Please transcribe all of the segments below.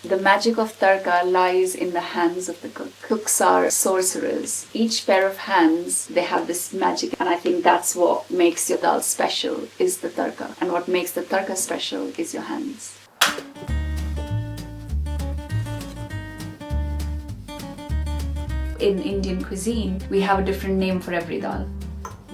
The magic of tadka lies in the hands of the cook. Cooks are sorcerers. Each pair of hands, they have this magic, and I think that's what makes your dal special, is the tadka. And what makes the tadka special is your hands. In Indian cuisine, we have a different name for every dal.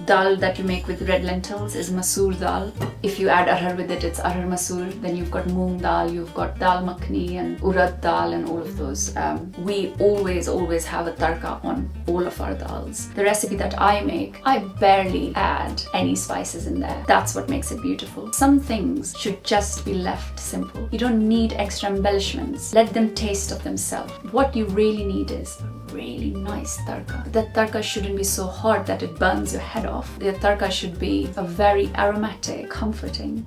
Dal that you make with red lentils is Masoor Dal. If you add arhar with it, it's arhar masoor. Then you've got moong dal, you've got dal makhani and urad dal and all of those. We always have a tadka on all of our dals. The recipe that I make, I barely add any spices in there. That's what makes it beautiful. Some things should just be left simple. You don't need extra embellishments. Let them taste of themselves. What you really need is really nice tadka. That tadka shouldn't be so hot that it burns your head off. The tadka should be a very aromatic, comforting,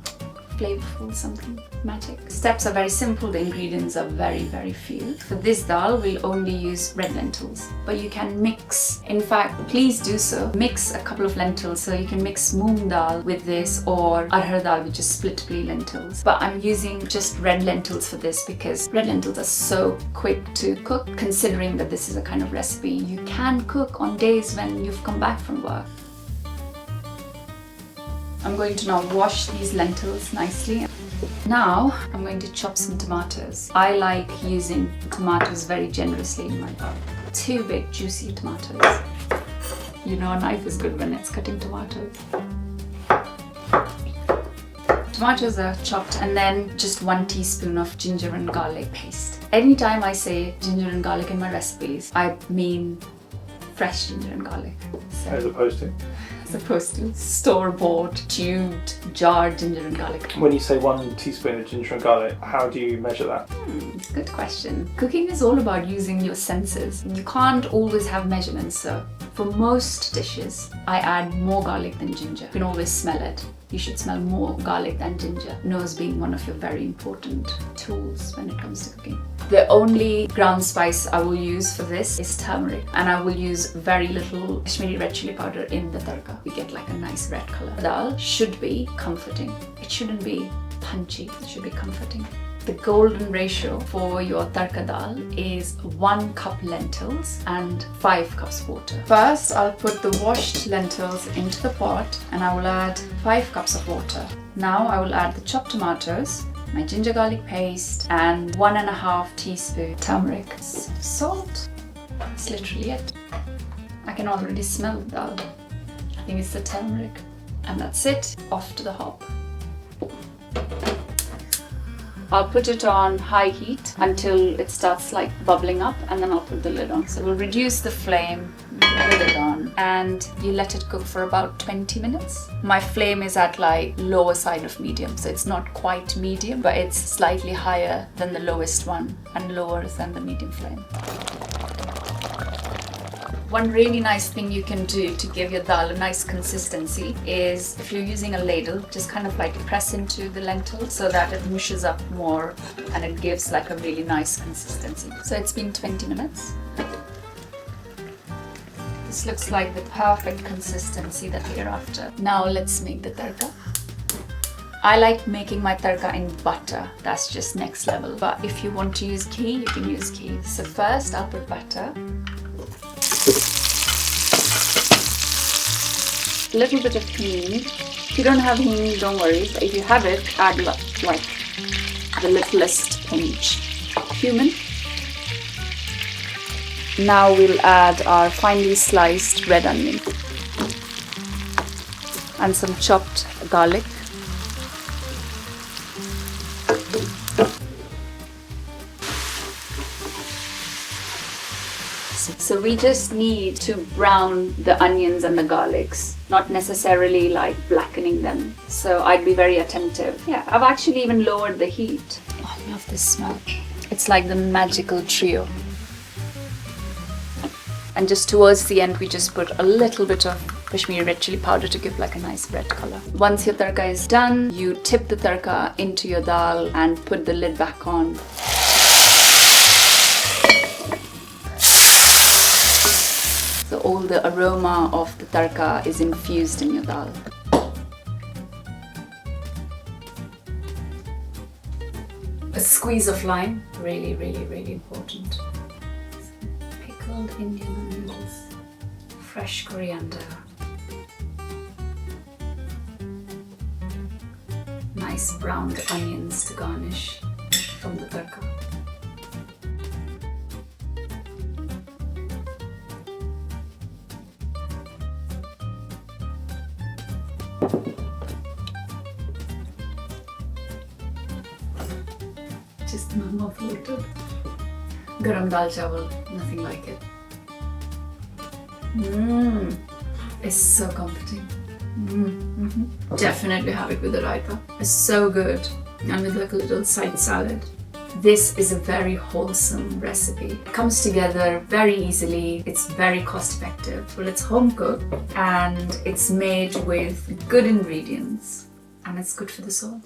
flavorful, something magic. Steps are very simple, the ingredients are very few. For this dal, we'll only use red lentils, but you can mix. In fact, please do so. Mix a couple of lentils, so you can mix moong dal with this or arhar dal, which is split pea lentils. But I'm using just red lentils for this because red lentils are so quick to cook, considering that this is a kind of recipe you can cook on days when you've come back from work. I'm going to now wash these lentils nicely. Now I'm going to chop some tomatoes. I like using tomatoes very generously in my dal. 2 big juicy tomatoes. You know a knife is good when it's cutting tomatoes. Tomatoes are chopped, and then just 1 teaspoon of ginger and garlic paste. Anytime I say ginger and garlic in my recipes, I mean fresh ginger and garlic. So, as opposed to store-bought, tubed, jarred ginger and garlic. When you say 1 teaspoon of ginger and garlic, how do you measure that? Good question. Cooking is all about using your senses. You can't always have measurements, so for most dishes, I add more garlic than ginger. You can always smell it. You should smell more garlic than ginger. Nose being one of your very important tools when it comes to cooking. The only ground spice I will use for this is turmeric, and I will use very little Kashmiri red chili powder in the tadka. We get like a nice red color. Dal should be comforting. It shouldn't be punchy. It should be comforting. The golden ratio for your tadka dal is 1 cup lentils and 5 cups water. First, I'll put the washed lentils into the pot and I will add 5 cups of water. Now I will add the chopped tomatoes, my ginger garlic paste, and 1.5 teaspoon turmeric. Salt. That's literally it. I can already smell the dal. I think it's the turmeric. And that's it. Off to the hob. I'll put it on high heat until it starts like bubbling up, and then I'll put the lid on. So we'll reduce the flame, put the lid on, and you let it cook for about 20 minutes. My flame is at like lower side of medium, so it's not quite medium, but it's slightly higher than the lowest one and lower than the medium flame. One really nice thing you can do to give your dal a nice consistency is, if you're using a ladle, just kind of like press into the lentil so that it mushes up more and it gives like a really nice consistency. So it's been 20 minutes. This looks like the perfect consistency that we're after. Now let's make the tadka. I like making my tadka in butter. That's just next level. But if you want to use ghee, you can use ghee. So first I'll put butter. A little bit of hing. If you don't have hing, don't worry. But if you have it, add like the littlest pinch. Cumin. Now we'll add our finely sliced red onion and some chopped garlic. So we just need to brown the onions and the garlics, not necessarily like blackening them. So I'd be very attentive. Yeah, I've actually even lowered the heat. Oh, I love this smell. It's like the magical trio. And just towards the end, we just put a little bit of Kashmiri red chili powder to give like a nice red color. Once your tadka is done, you tip the tadka into your dal and put the lid back on. So all the aroma of the tadka is infused in your dal. squeeze of lime, really, really, really important. Pickled Indian onions, fresh coriander, nice browned onions to garnish from the tadka. Just my mouth watered. Garam dal chawal, nothing like it. It's so comforting. Definitely have it with a raita. It's so good. And with like a little side salad. This is a very wholesome recipe. It comes together very easily. It's very cost effective. Well, it's home cooked and it's made with good ingredients and it's good for the soul.